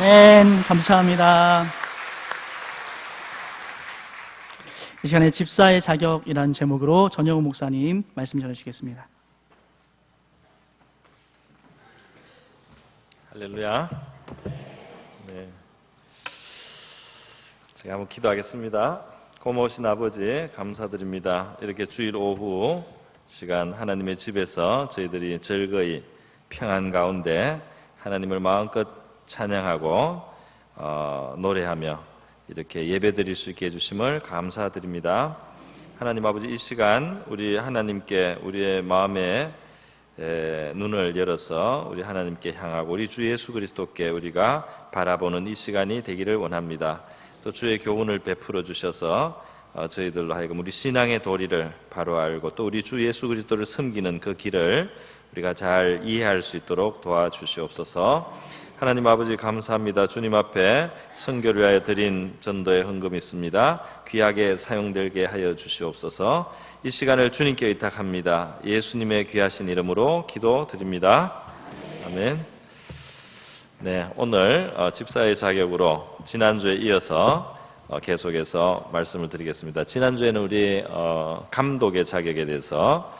아멘. 감사합니다. 이 시간에 집사의 자격이라는 제목으로 전영훈 목사님 말씀 전해주시겠습니다. 할렐루야. 네. 제가 한번 기도하겠습니다. 고마우신 아버지 감사드립니다. 이렇게 주일 오후 시간 하나님의 집에서 저희들이 즐거이 평안 가운데 하나님을 마음껏 찬양하고 노래하며 이렇게 예배드릴 수 있게 해주심을 감사드립니다. 하나님 아버지, 이 시간 우리 하나님께 우리의 마음에 눈을 열어서 우리 하나님께 향하고 우리 주 예수 그리스도께 우리가 바라보는 이 시간이 되기를 원합니다. 또 주의 교훈을 베풀어 주셔서 저희들로 하여금 우리 신앙의 도리를 바로 알고 또 우리 주 예수 그리스도를 섬기는 그 길을 우리가 잘 이해할 수 있도록 도와주시옵소서. 하나님 아버지 감사합니다. 주님 앞에 선교를 위하여 드린 전도의 헌금이 있습니다. 귀하게 사용되게 하여 주시옵소서. 이 시간을 주님께 의탁합니다. 예수님의 귀하신 이름으로 기도드립니다. 아멘. 네, 오늘 집사의 자격으로 지난주에 이어서 계속해서 말씀을 드리겠습니다. 지난주에는 우리 감독의 자격에 대해서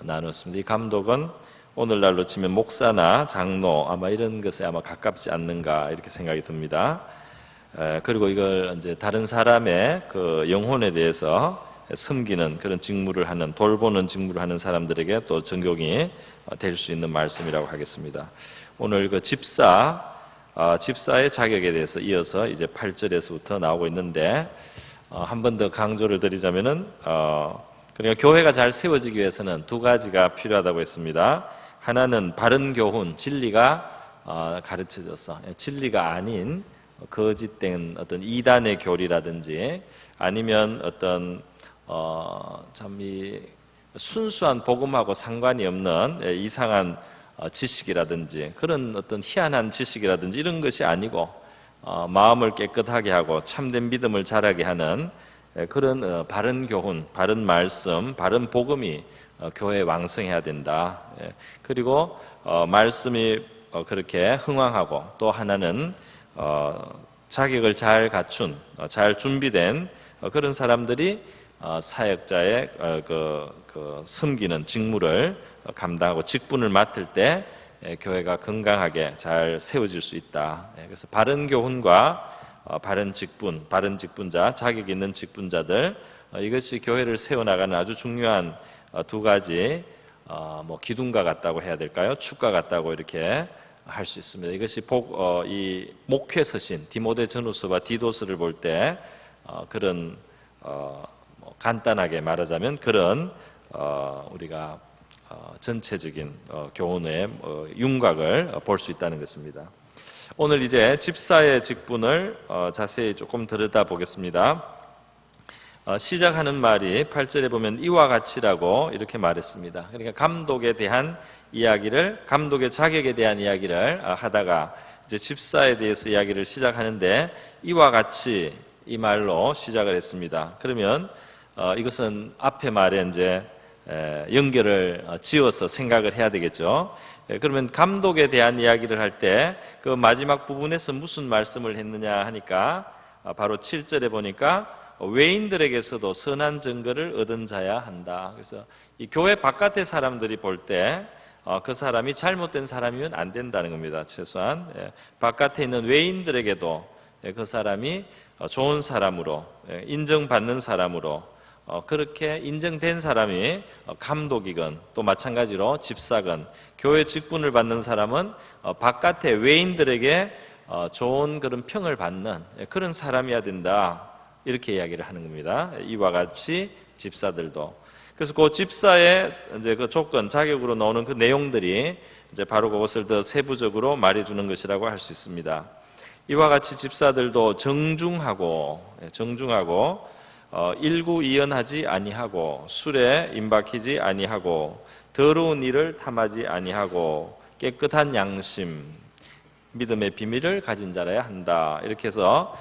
나눴습니다. 이 감독은 오늘날로 치면 목사나 장로 아마 이런 것에 아마 가깝지 않는가 이렇게 생각이 듭니다. 그리고 이걸 이제 다른 사람의 그 영혼에 대해서 섬기는 그런 직무를 하는, 돌보는 직무를 하는 사람들에게 또 적용이 될 수 있는 말씀이라고 하겠습니다. 오늘 그 집사의 자격에 대해서 이어서 이제 8절에서부터 나오고 있는데 한 번 더 강조를 드리자면은 그러니까 교회가 잘 세워지기 위해서는 두 가지가 필요하다고 했습니다. 하나는 바른 교훈, 진리가 가르쳐져서 진리가 아닌 거짓된 어떤 이단의 교리라든지 아니면 어떤 참 이 순수한 복음하고 상관이 없는 이상한 지식이라든지 그런 어떤 희한한 지식이라든지 이런 것이 아니고 마음을 깨끗하게 하고 참된 믿음을 자라게 하는 그런 바른 교훈, 바른 말씀, 바른 복음이 교회에 왕성해야 된다. 그리고 말씀이 그렇게 흥왕하고 또 하나는 자격을 잘 갖춘, 잘 준비된 그런 사람들이 사역자의 섬기는 직무를 감당하고 직분을 맡을 때 교회가 건강하게 잘 세워질 수 있다. 그래서 바른 교훈과 바른 직분, 바른 직분자, 자격 있는 직분자들, 이것이 교회를 세워나가는 아주 중요한 두 가지 기둥과 같다고 해야 될까요? 축과 같다고 이렇게 할 수 있습니다. 이것이 이 목회 서신 디모데 전후서와 디도서를 볼 때 그런 간단하게 말하자면 그런 우리가 전체적인 교훈의 윤곽을 볼 수 있다는 것입니다. 오늘 이제 집사의 직분을 자세히 조금 들여다보겠습니다. 시작하는 말이 8절에 보면 이와 같이라고 이렇게 말했습니다. 그러니까 감독에 대한 이야기를, 감독의 자격에 대한 이야기를 하다가 이제 집사에 대해서 이야기를 시작하는데 이와 같이 이 말로 시작을 했습니다. 그러면 이것은 앞에 말에 이제 연결을 지어서 생각을 해야 되겠죠. 그러면 감독에 대한 이야기를 할 때 그 마지막 부분에서 무슨 말씀을 했느냐 하니까 바로 7절에 보니까 외인들에게서도 선한 증거를 얻은 자야 한다. 그래서 이 교회 바깥의 사람들이 볼 때 그 사람이 잘못된 사람이면 안 된다는 겁니다. 최소한 바깥에 있는 외인들에게도 그 사람이 좋은 사람으로 인정받는 사람으로 그렇게 인정된 사람이 감독이건 또 마찬가지로 집사건 교회 직분을 받는 사람은 바깥의 외인들에게 좋은 그런 평을 받는 그런 사람이어야 된다. 이렇게 이야기를 하는 겁니다. 이와 같이 집사들도. 그래서 그 집사의 이제 그 조건, 자격으로 나오는 그 내용들이 이제 바로 그것을 더 세부적으로 말해주는 것이라고 할 수 있습니다. 이와 같이 집사들도 정중하고 일구이연하지 아니하고 술에 임박히지 아니하고 더러운 일을 탐하지 아니하고 깨끗한 양심, 믿음의 비밀을 가진 자라야 한다. 이렇게 해서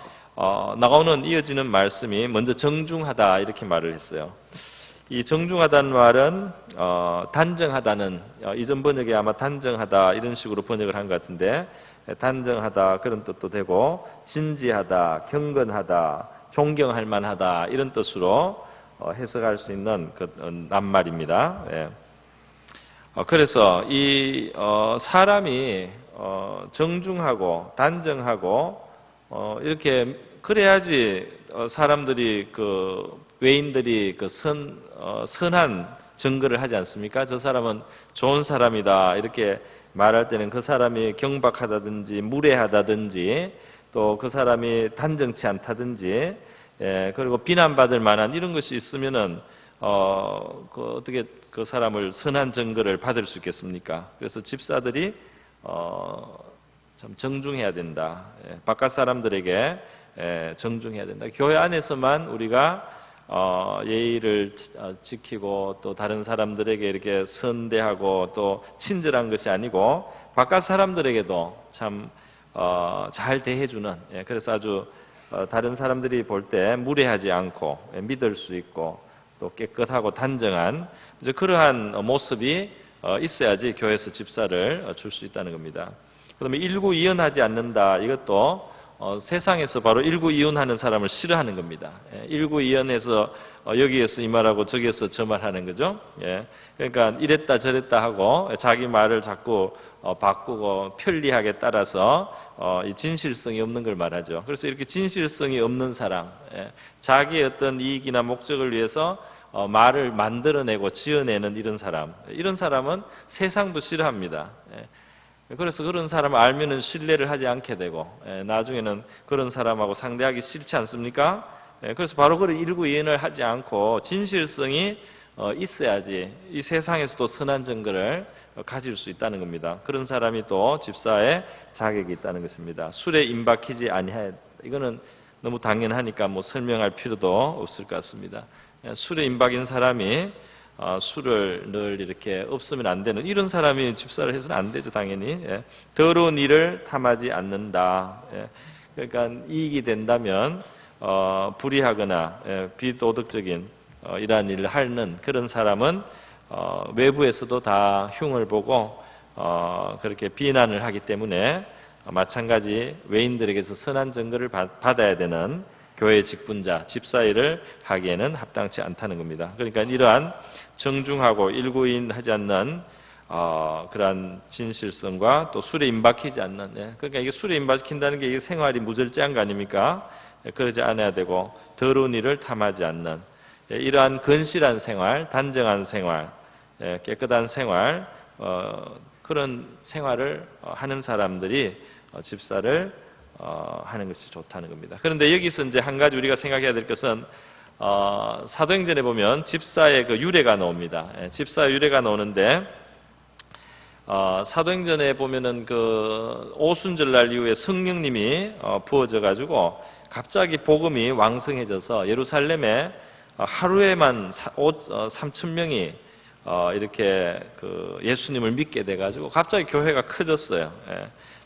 나오는 이어지는 말씀이 먼저 정중하다 이렇게 말을 했어요. 이 정중하다는 말은 단정하다는, 이전 번역에 아마 단정하다 이런 식으로 번역을 한 것 같은데 단정하다 그런 뜻도 되고 진지하다, 경건하다, 존경할 만하다 이런 뜻으로 해석할 수 있는 낱말입니다. 예. 그래서 이 사람이 정중하고 단정하고 이렇게 그래야지 사람들이 외인들이 선한 증거를 하지 않습니까? 저 사람은 좋은 사람이다 이렇게 말할 때는 그 사람이 경박하다든지 무례하다든지 또 그 사람이 단정치 않다든지 그리고 비난받을 만한 이런 것이 있으면은 어떻게 그 사람을 선한 증거를 받을 수 있겠습니까? 그래서 집사들이 참 정중해야 된다. 바깥 사람들에게 정중해야 된다. 교회 안에서만 우리가 예의를 지키고 또 다른 사람들에게 이렇게 선대하고 또 친절한 것이 아니고 바깥 사람들에게도 참 잘 대해주는 그래서 아주 다른 사람들이 볼 때 무례하지 않고 믿을 수 있고 또 깨끗하고 단정한 이제 그러한 모습이 있어야지 교회에서 집사를 줄 수 있다는 겁니다. 그다음에 일구이연하지 않는다. 이것도 세상에서 바로 일구이연하는 사람을 싫어하는 겁니다. 일구이연해서 여기에서 이 말하고 저기에서 저 말하는 거죠. 그러니까 이랬다 저랬다 하고 자기 말을 자꾸 바꾸고 편리하게 따라서 이 진실성이 없는 걸 말하죠. 그래서 이렇게 진실성이 없는 사람, 자기의 어떤 이익이나 목적을 위해서 말을 만들어내고 지어내는 이런 사람은 세상도 싫어합니다. 그래서 그런 사람을 알면은 신뢰를 하지 않게 되고 나중에는 그런 사람하고 상대하기 싫지 않습니까? 그래서 바로 그런 일구이연을 하지 않고 진실성이 있어야지 이 세상에서도 선한 증거를 가질 수 있다는 겁니다. 그런 사람이 또 집사의 자격이 있다는 것입니다. 술에 임박히지 아니하여 이거는 너무 당연하니까 뭐 설명할 필요도 없을 것 같습니다. 술에 임박인 사람이 술을 늘 이렇게 없으면 안 되는 이런 사람이 집사를 해서는 안 되죠. 당연히 더러운 일을 탐하지 않는다. 그러니까 이익이 된다면 불의하거나 비도덕적인 이러한 일을 하는 그런 사람은 외부에서도 다 흉을 보고 그렇게 비난을 하기 때문에 마찬가지 외인들에게서 선한 증거를 받아야 되는 교회 직분자, 집사일을 하기에는 합당치 않다는 겁니다. 그러니까 이러한 정중하고 일구이연하지 않는 그러한 진실성과 또 술에 임박히지 않는 그러니까 이게 술에 임박힌다는 게 이게 생활이 무절제한 거 아닙니까? 그러지 않아야 되고 더러운 일을 탐하지 않는 이러한 건실한 생활, 단정한 생활, 깨끗한 생활 그런 생활을 하는 사람들이 집사를 하는 것이 좋다는 겁니다. 그런데 여기서 이제 한 가지 우리가 생각해야 될 것은 사도행전에 보면 집사의 그 유래가 나옵니다. 집사의 유래가 나오는데 사도행전에 보면은 그 오순절날 이후에 성령님이 부어져 가지고 갑자기 복음이 왕성해져서 예루살렘에 하루에만 3,000명이 이렇게 그 예수님을 믿게 돼가지고 갑자기 교회가 커졌어요.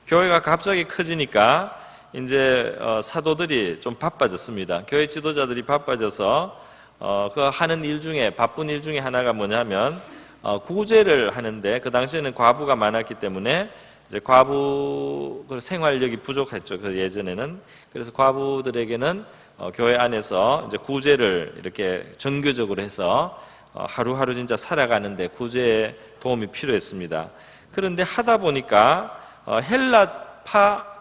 교회가 갑자기 커지니까 이제 사도들이 좀 바빠졌습니다. 교회 지도자들이 바빠져서 그 하는 일 중에 바쁜 일 중에 하나가 뭐냐면 구제를 하는데 그 당시에는 과부가 많았기 때문에 이제 과부 생활력이 부족했죠. 그 예전에는. 그래서 과부들에게는 교회 안에서 이제 구제를 이렇게 정교적으로 해서 하루하루 진짜 살아가는데 구제의 도움이 필요했습니다. 그런데 하다 보니까 헬라파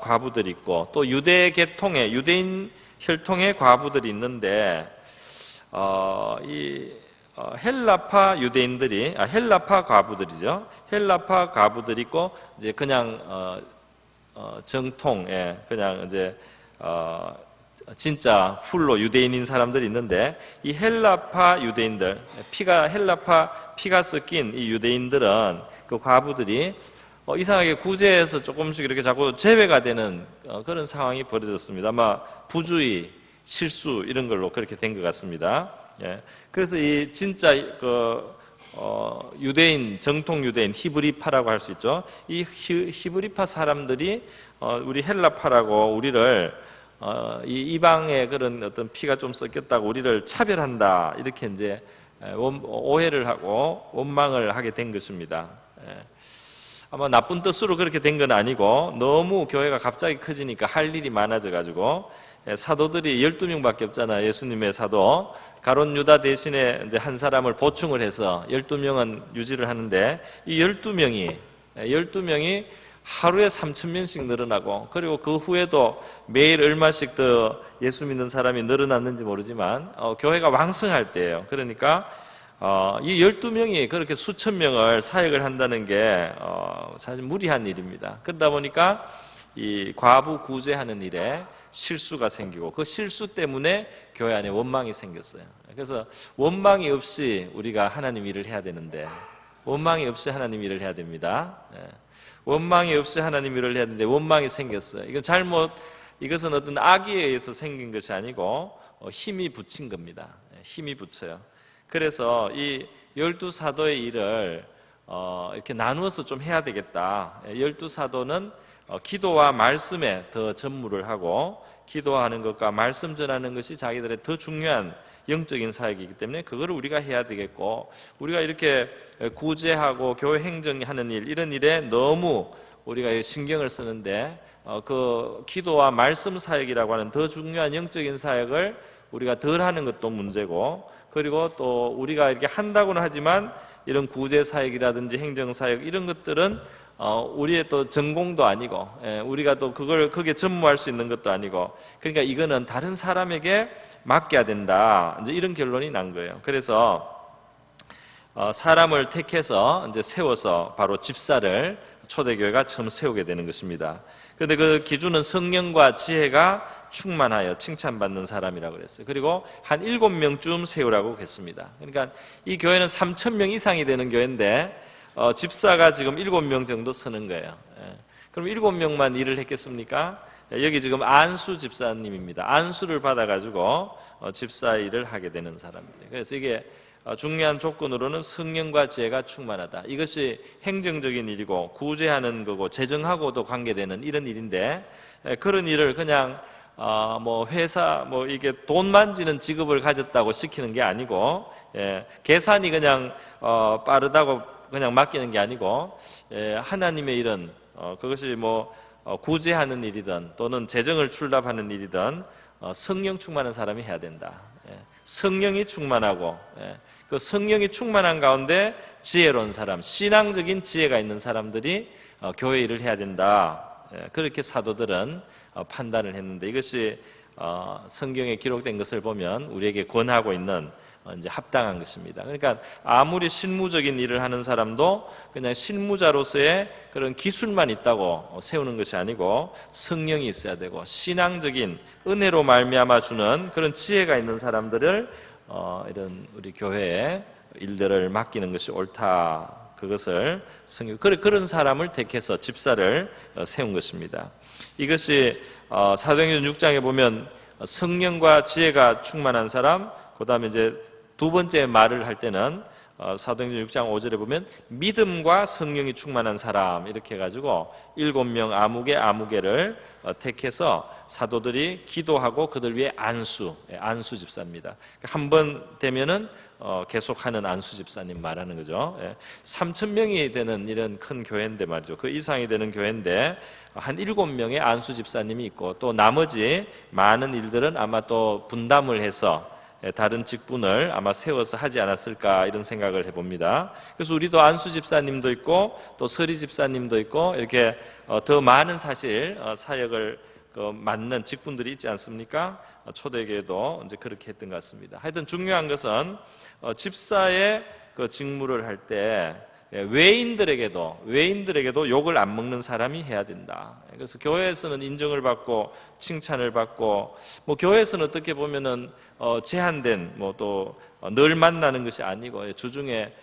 과부들이 있고 또 유대 계통의 유대인 혈통의 과부들이 있는데 이 헬라파 유대인들이 헬라파 과부들이죠. 헬라파 과부들이 있고 이제 그냥 정통 그냥 이제 진짜 풀로 유대인인 사람들이 있는데 이 헬라파 유대인들 헬라파 피가 섞인 이 유대인들은 그 과부들이 이상하게 구제에서 조금씩 이렇게 자꾸 제외가 되는 그런 상황이 벌어졌습니다. 아마 부주의, 실수 이런 걸로 그렇게 된 것 같습니다. 그래서 이 진짜 유대인, 정통 유대인, 히브리파라고 할 수 있죠. 이 히브리파 사람들이 우리 헬라파라고 우리를 이 이방의 그런 어떤 피가 좀 섞였다고 우리를 차별한다 이렇게 이제 오해를 하고 원망을 하게 된 것입니다. 아마 나쁜 뜻으로 그렇게 된 건 아니고 너무 교회가 갑자기 커지니까 할 일이 많아져가지고 사도들이 12명밖에 없잖아요. 예수님의 사도. 가룟 유다 대신에 이제 한 사람을 보충을 해서 12명은 유지를 하는데 이 12명이 하루에 3,000명씩 늘어나고 그리고 그 후에도 매일 얼마씩 더 예수 믿는 사람이 늘어났는지 모르지만 교회가 왕성할 때예요. 그러니까 이 12명이 그렇게 수천 명을 사역을 한다는 게 사실 무리한 일입니다. 그러다 보니까 이 과부 구제하는 일에 실수가 생기고 그 실수 때문에 교회 안에 원망이 생겼어요. 그래서 원망이 없이 우리가 하나님 일을 해야 되는데 원망이 없이 하나님 일을 해야 됩니다. 원망이 없이 하나님 일을 해야 되는데 원망이 생겼어요. 이것은 어떤 악의에 의해서 생긴 것이 아니고 힘이 붙인 겁니다. 힘이 붙여요. 그래서 이 12사도의 일을 이렇게 나누어서 좀 해야 되겠다. 12사도는 기도와 말씀에 더 전무를 하고 기도하는 것과 말씀 전하는 것이 자기들의 더 중요한 영적인 사역이기 때문에 그거를 우리가 해야 되겠고 우리가 이렇게 구제하고 교회 행정하는 일 이런 일에 너무 우리가 신경을 쓰는데 그 기도와 말씀 사역이라고 하는 더 중요한 영적인 사역을 우리가 덜 하는 것도 문제고 그리고 또 우리가 이렇게 한다고는 하지만 이런 구제 사역이라든지 행정 사역 이런 것들은 우리의 또 전공도 아니고 우리가 또 거기에 전무할 수 있는 것도 아니고 그러니까 이거는 다른 사람에게 맡겨야 된다. 이제 이런 결론이 난 거예요. 그래서 사람을 택해서 이제 세워서 바로 집사를 초대교회가 처음 세우게 되는 것입니다. 그런데 그 기준은 성령과 지혜가 충만하여 칭찬받는 사람이라고 그랬어요. 그리고 한 7명쯤 세우라고 했습니다. 그러니까 이 교회는 3,000명 이상이 되는 교회인데 집사가 지금 7명 정도 서는 거예요. 그럼 7명만 일을 했겠습니까? 여기 지금 안수 집사님입니다. 안수를 받아가지고 집사 일을 하게 되는 사람입니다. 그래서 이게 중요한 조건으로는 성령과 지혜가 충만하다. 이것이 행정적인 일이고 구제하는 거고 재정하고도 관계되는 이런 일인데 그런 일을 그냥 회사 이게 돈 만지는 직업을 가졌다고 시키는 게 아니고 계산이 그냥 빠르다고 그냥 맡기는 게 아니고 하나님의 일은 그것이 구제하는 일이든 또는 재정을 출납하는 일이든 성령 충만한 사람이 해야 된다. 성령이 충만하고 그 성령이 충만한 가운데 지혜로운 사람, 신앙적인 지혜가 있는 사람들이 교회 일을 해야 된다. 그렇게 사도들은 판단을 했는데 이것이 성경에 기록된 것을 보면 우리에게 권하고 있는 이제 합당한 것입니다. 그러니까 아무리 실무적인 일을 하는 사람도 그냥 실무자로서의 그런 기술만 있다고 세우는 것이 아니고 성령이 있어야 되고 신앙적인 은혜로 말미암아 주는 그런 지혜가 있는 사람들을 이런 우리 교회에 일들을 맡기는 것이 옳다. 그것을 그런 사람을 택해서 집사를 세운 것입니다. 이것이 사도행전 6장에 보면 성령과 지혜가 충만한 사람, 그 다음에 이제 두 번째 말을 할 때는 사도행전 6장 5절에 보면 믿음과 성령이 충만한 사람 이렇게 해가지고 7명 아무개를 택해서 사도들이 기도하고 그들 위해 안수 집사입니다. 한 번 되면은 계속하는 안수 집사님 말하는 거죠. 3,000명이 되는 이런 큰 교회인데 말이죠. 그 이상이 되는 교회인데 한 7명의 안수 집사님이 있고 또 나머지 많은 일들은 아마 또 분담을 해서 다른 직분을 아마 세워서 하지 않았을까 이런 생각을 해봅니다. 그래서 우리도 안수 집사님도 있고 또 서리 집사님도 있고 이렇게 더 많은 사실 사역을 맡는 직분들이 있지 않습니까? 초대교회도 이제 그렇게 했던 것 같습니다. 하여튼 중요한 것은 집사의 그 직무를 할 때 외인들에게도 욕을 안 먹는 사람이 해야 된다. 그래서 교회에서는 인정을 받고 칭찬을 받고 교회에서는 어떻게 보면은 제한된 또 늘 만나는 것이 아니고 주중에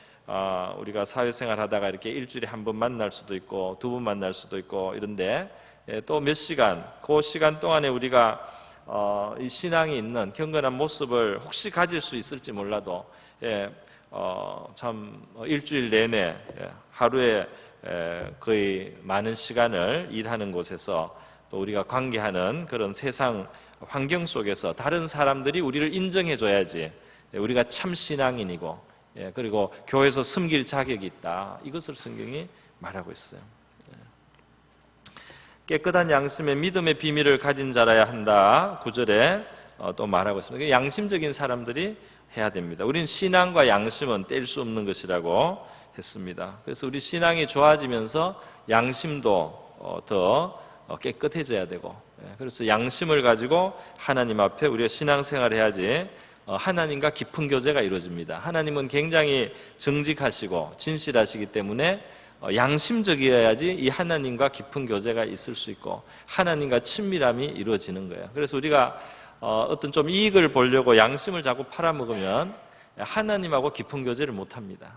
우리가 사회생활 하다가 이렇게 일주일에 한 번 만날 수도 있고 두 번 만날 수도 있고 이런데 또 몇 시간 그 시간 동안에 우리가 이 신앙이 있는 경건한 모습을 혹시 가질 수 있을지 몰라도 참 일주일 내내 하루에 거의 많은 시간을 일하는 곳에서 또 우리가 관계하는 그런 세상 환경 속에서 다른 사람들이 우리를 인정해 줘야지 우리가 참 신앙인이고 그리고 교회에서 섬길 자격이 있다. 이것을 성경이 말하고 있어요. 깨끗한 양심의 믿음의 비밀을 가진 자라야 한다. 9절에 또 말하고 있습니다. 양심적인 사람들이 해야 됩니다. 우리는 신앙과 양심은 뗄 수 없는 것이라고 했습니다. 그래서 우리 신앙이 좋아지면서 양심도 더 깨끗해져야 되고, 그래서 양심을 가지고 하나님 앞에 우리가 신앙생활을 해야지 하나님과 깊은 교제가 이루어집니다. 하나님은 굉장히 정직하시고 진실하시기 때문에 양심적이어야지 이 하나님과 깊은 교제가 있을 수 있고 하나님과 친밀함이 이루어지는 거예요. 그래서 우리가 어떤 좀 이익을 보려고 양심을 자꾸 팔아먹으면 하나님하고 깊은 교제를 못합니다.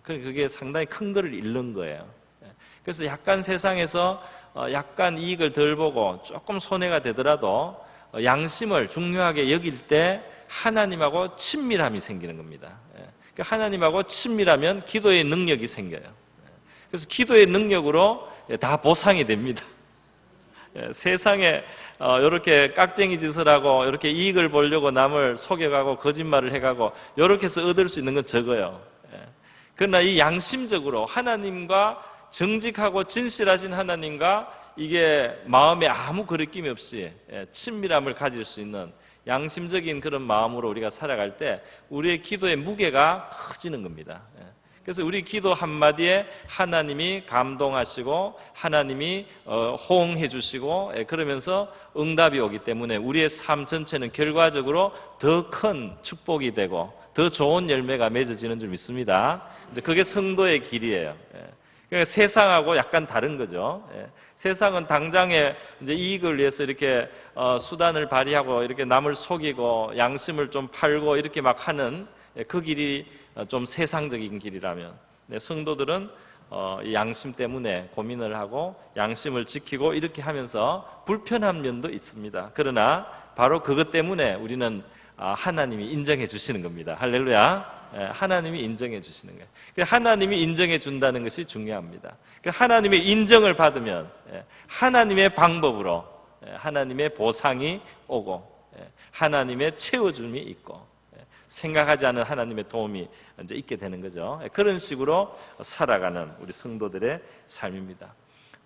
그게 상당히 큰 거를 잃는 거예요. 그래서 약간 세상에서 약간 이익을 덜 보고 조금 손해가 되더라도 양심을 중요하게 여길 때 하나님하고 친밀함이 생기는 겁니다. 그러니까 하나님하고 친밀하면 기도의 능력이 생겨요. 그래서 기도의 능력으로 다 보상이 됩니다. 세상에 이렇게 깍쟁이 짓을 하고 이렇게 이익을 보려고 남을 속여가고 거짓말을 해가고 이렇게 해서 얻을 수 있는 건 적어요. 그러나 이 양심적으로 하나님과 정직하고 진실하신 하나님과 이게 마음에 아무 거리낌이 없이 친밀함을 가질 수 있는 양심적인 그런 마음으로 우리가 살아갈 때 우리의 기도의 무게가 커지는 겁니다. 그래서 우리 기도 한마디에 하나님이 감동하시고 하나님이 호응해 주시고 그러면서 응답이 오기 때문에 우리의 삶 전체는 결과적으로 더 큰 축복이 되고 더 좋은 열매가 맺어지는 줄 믿습니다. 이제 그게 성도의 길이에요. 그러니까 세상하고 약간 다른 거죠. 세상은 당장에 이제 이익을 위해서 이렇게 수단을 발휘하고 이렇게 남을 속이고 양심을 좀 팔고 이렇게 막 하는 그 길이 좀 세상적인 길이라면 성도들은 양심 때문에 고민을 하고 양심을 지키고 이렇게 하면서 불편한 면도 있습니다. 그러나 바로 그것 때문에 우리는 하나님이 인정해 주시는 겁니다. 할렐루야. 하나님이 인정해 주시는 거예요. 하나님이 인정해 준다는 것이 중요합니다. 하나님의 인정을 받으면 하나님의 방법으로 하나님의 보상이 오고 하나님의 채워줌이 있고 생각하지 않은 하나님의 도움이 이제 있게 되는 거죠. 그런 식으로 살아가는 우리 성도들의 삶입니다.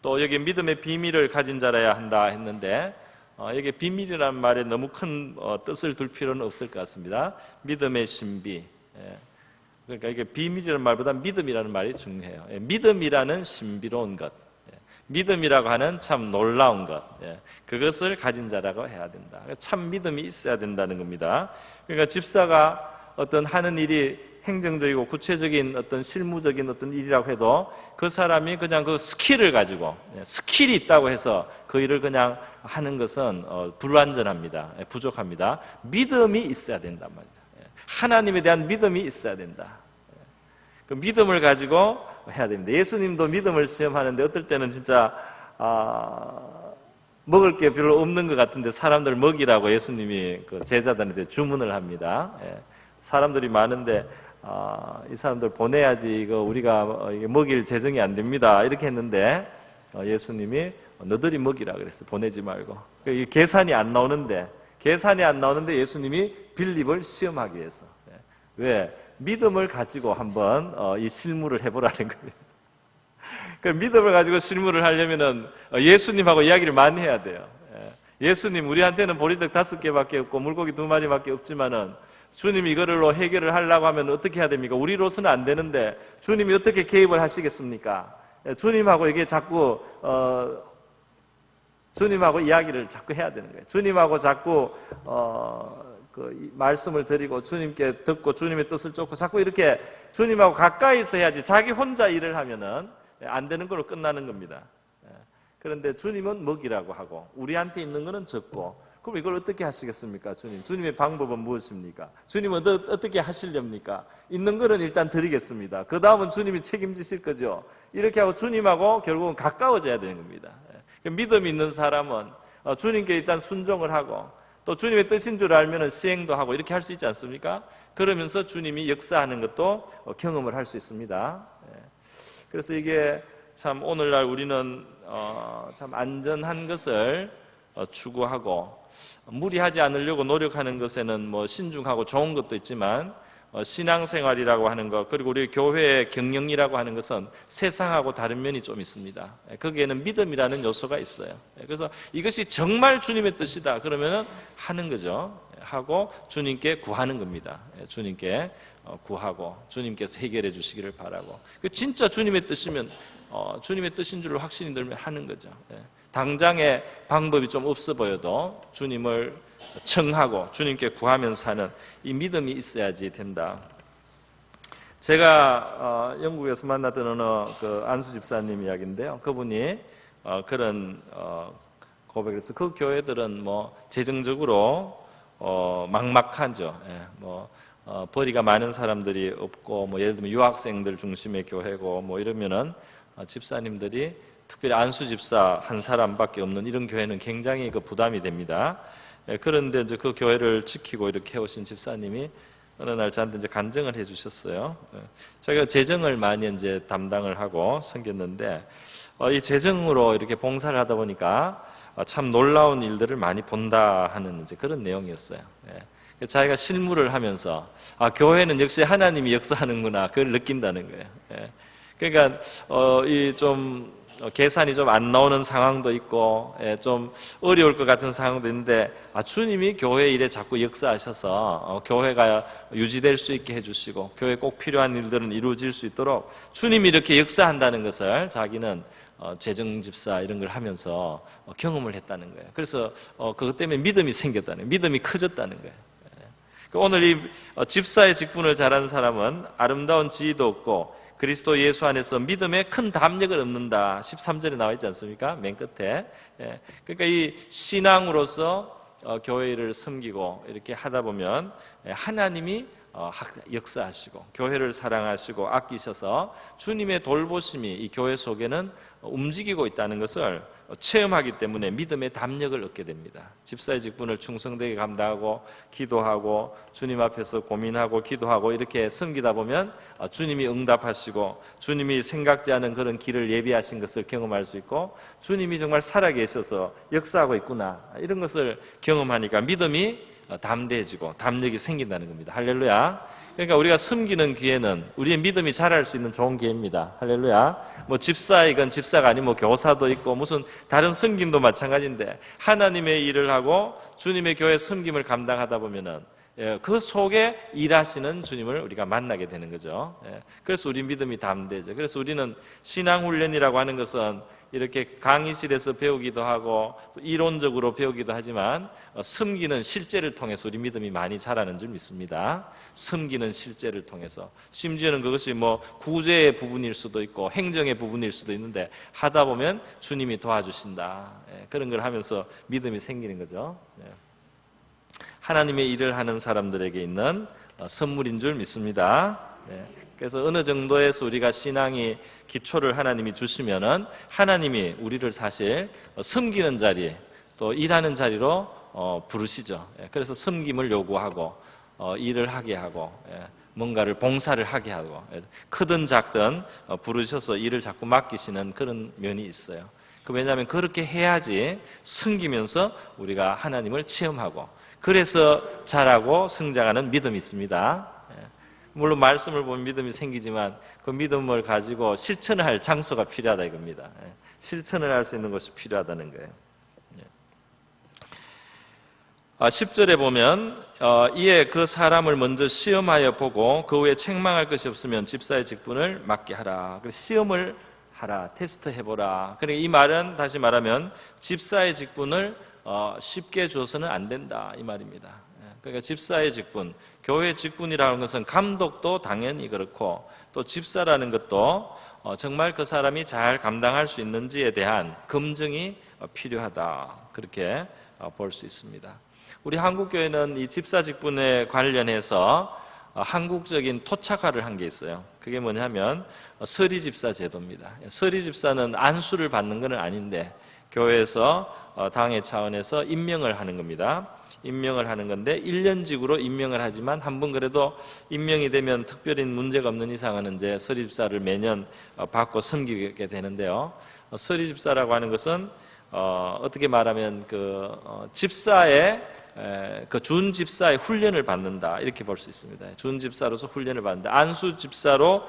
또 여기 믿음의 비밀을 가진 자라야 한다 했는데 여기 비밀이라는 말에 너무 큰 뜻을 둘 필요는 없을 것 같습니다. 믿음의 신비. 그러니까 이게 비밀이라는 말보다 믿음이라는 말이 중요해요. 믿음이라는 신비로운 것, 믿음이라고 하는 참 놀라운 것, 그것을 가진 자라고 해야 된다. 참 믿음이 있어야 된다는 겁니다. 그러니까 집사가 어떤 하는 일이 행정적이고 구체적인 어떤 실무적인 어떤 일이라고 해도 그 사람이 그냥 그 스킬을 가지고 스킬이 있다고 해서 그 일을 그냥 하는 것은 불완전합니다. 부족합니다. 믿음이 있어야 된단 말이죠. 하나님에 대한 믿음이 있어야 된다. 그 믿음을 가지고 해야 됩니다. 예수님도 믿음을 시험하는데 어떨 때는 진짜 먹을 게 별로 없는 것 같은데 사람들 먹이라고 예수님이 그 제자들한테 주문을 합니다. 사람들이 많은데 이 사람들 보내야지 이거 우리가 이게 먹일 재정이 안 됩니다. 이렇게 했는데 예수님이 너들이 먹이라 그랬어요. 보내지 말고. 계산이 안 나오는데 예수님이 빌립을 시험하기 위해서. 왜? 믿음을 가지고 한번 이 실무를 해보라는 거예요. 그 믿음을 가지고 실무를 하려면은 예수님하고 이야기를 많이 해야 돼요. 예수님, 우리한테는 보리떡 5개밖에 없고 물고기 2마리밖에 없지만은 주님이 이거를로 해결을 하려고 하면 어떻게 해야 됩니까? 우리로서는 안 되는데 주님이 어떻게 개입을 하시겠습니까? 주님하고 이게 자꾸 주님하고 이야기를 자꾸 해야 되는 거예요. 주님하고 자꾸 그 말씀을 드리고 주님께 듣고 주님의 뜻을 쫓고 자꾸 이렇게 주님하고 가까이서 해야지 자기 혼자 일을 하면은 안 되는 걸로 끝나는 겁니다. 그런데 주님은 먹이라고 하고 우리한테 있는 거는 적고 그럼 이걸 어떻게 하시겠습니까? 주님의 방법은 무엇입니까? 주님은 어떻게 하시렵니까? 있는 거는 일단 드리겠습니다. 그 다음은 주님이 책임지실 거죠. 이렇게 하고 주님하고 결국은 가까워져야 되는 겁니다. 믿음이 있는 사람은 주님께 일단 순종을 하고 또 주님의 뜻인 줄 알면 시행도 하고 이렇게 할 수 있지 않습니까? 그러면서 주님이 역사하는 것도 경험을 할 수 있습니다. 그래서 이게 참 오늘날 우리는 참 안전한 것을 추구하고 무리하지 않으려고 노력하는 것에는 뭐 신중하고 좋은 것도 있지만 신앙생활이라고 하는 것, 그리고 우리 교회의 경영이라고 하는 것은 세상하고 다른 면이 좀 있습니다. 거기에는 믿음이라는 요소가 있어요. 그래서 이것이 정말 주님의 뜻이다 그러면 하는 거죠. 하고 주님께 구하는 겁니다. 주님께 구하고 주님께서 해결해 주시기를 바라고, 진짜 주님의 뜻이면 주님의 뜻인 줄로 확신이 들면 하는 거죠. 당장의 방법이 좀 없어 보여도 주님을 청하고 주님께 구하면서 하는 이 믿음이 있어야지 된다. 제가 영국에서 만났던 어느 그 안수 집사님 이야기인데요. 그분이 그런 고백을 해서 그 교회들은 뭐 재정적으로 막막하죠. 벌이가 많은 사람들이 없고, 뭐 예를 들면 유학생들 중심의 교회고, 뭐 이러면은 집사님들이 특별히 안수 집사 한 사람밖에 없는 이런 교회는 굉장히 그 부담이 됩니다. 그런데 이제 그 교회를 지키고 이렇게 해오신 집사님이 어느 날 저한테 이제 간증을 해주셨어요. 자기가 재정을 많이 이제 담당을 하고 섬겼는데, 이 재정으로 이렇게 봉사를 하다 보니까 참 놀라운 일들을 많이 본다 하는 이제 그런 내용이었어요. 자기가 실무를 하면서 교회는 역시 하나님이 역사하는구나 그걸 느낀다는 거예요. 그러니까 이 좀 계산이 좀 안 나오는 상황도 있고, 좀 어려울 것 같은 상황도 있는데 주님이 교회 일에 자꾸 역사하셔서 교회가 유지될 수 있게 해주시고 교회에 꼭 필요한 일들은 이루어질 수 있도록 주님이 이렇게 역사한다는 것을 자기는 재정집사 이런 걸 하면서 경험을 했다는 거예요. 그래서 그것 때문에 믿음이 생겼다는 거예요. 믿음이 커졌다는 거예요. 오늘 이 집사의 직분을 잘하는 사람은 아름다운 지위도 없고 그리스도 예수 안에서 믿음에 큰 담력을 얻는다. 13절에 나와 있지 않습니까? 맨 끝에. 그러니까 이 신앙으로서 교회를 섬기고 이렇게 하다 보면 하나님이 역사하시고 교회를 사랑하시고 아끼셔서 주님의 돌보심이 이 교회 속에는 움직이고 있다는 것을 체험하기 때문에 믿음의 담력을 얻게 됩니다. 집사의 직분을 충성되게 감당하고 기도하고 주님 앞에서 고민하고 기도하고 이렇게 섬기다 보면 주님이 응답하시고 주님이 생각지 않은 그런 길을 예비하신 것을 경험할 수 있고 주님이 정말 살아계셔서 역사하고 있구나 이런 것을 경험하니까 믿음이 담대해지고 담력이 생긴다는 겁니다. 할렐루야. 그러니까 우리가 섬기는 기회는 우리의 믿음이 자랄 수 있는 좋은 기회입니다. 할렐루야. 뭐 집사이건 집사가 아니면 뭐 교사도 있고 무슨 다른 섬김도 마찬가지인데 하나님의 일을 하고 주님의 교회 섬김을 감당하다 보면은 그 속에 일하시는 주님을 우리가 만나게 되는 거죠. 그래서 우리 믿음이 담대해져. 그래서 우리는 신앙훈련이라고 하는 것은 이렇게 강의실에서 배우기도 하고 또 이론적으로 배우기도 하지만 섬기는 실제를 통해서 우리 믿음이 많이 자라는 줄 믿습니다. 섬기는 실제를 통해서 심지어는 그것이 뭐 구제의 부분일 수도 있고 행정의 부분일 수도 있는데 하다 보면 주님이 도와주신다. 그런 걸 하면서 믿음이 생기는 거죠. 하나님의 일을 하는 사람들에게 있는 선물인 줄 믿습니다. 그래서 어느 정도에서 우리가 신앙이 기초를 하나님이 주시면은 하나님이 우리를 사실 섬기는 자리 또 일하는 자리로 부르시죠. 그래서 섬김을 요구하고 일을 하게 하고 뭔가를 봉사를 하게 하고 크든 작든 부르셔서 일을 자꾸 맡기시는 그런 면이 있어요. 왜냐하면 그렇게 해야지 섬기면서 우리가 하나님을 체험하고 그래서 자라고 성장하는 믿음이 있습니다. 물론 말씀을 보면 믿음이 생기지만 그 믿음을 가지고 실천을 할 장소가 필요하다 이겁니다. 실천을 할 수 있는 것이 필요하다는 거예요. 10절에 보면 이에 그 사람을 먼저 시험하여 보고 그 후에 책망할 것이 없으면 집사의 직분을 맡게 하라. 시험을 하라. 테스트 해보라. 그러니까 이 말은 다시 말하면 집사의 직분을 쉽게 줘서는 안 된다 이 말입니다. 그러니까 집사의 직분, 교회 직분이라는 것은 감독도 당연히 그렇고 또 집사라는 것도 정말 그 사람이 잘 감당할 수 있는지에 대한 검증이 필요하다. 그렇게 볼 수 있습니다. 우리 한국교회는 이 집사 직분에 관련해서 한국적인 토착화를 한 게 있어요. 그게 뭐냐면 서리집사 제도입니다. 서리집사는 안수를 받는 건 아닌데 교회에서 당회 차원에서 임명을 하는 겁니다. 임명을 하는 건데 1년직으로 임명을 하지만 한번 그래도 임명이 되면 특별히 문제가 없는 이상은 이제 서리집사를 매년 받고 섬기게 되는데요. 서리집사라고 하는 것은 어떻게 말하면 그 집사의 그 준 집사의 훈련을 받는다 이렇게 볼 수 있습니다. 준 집사로서 훈련을 받는다. 안수 집사로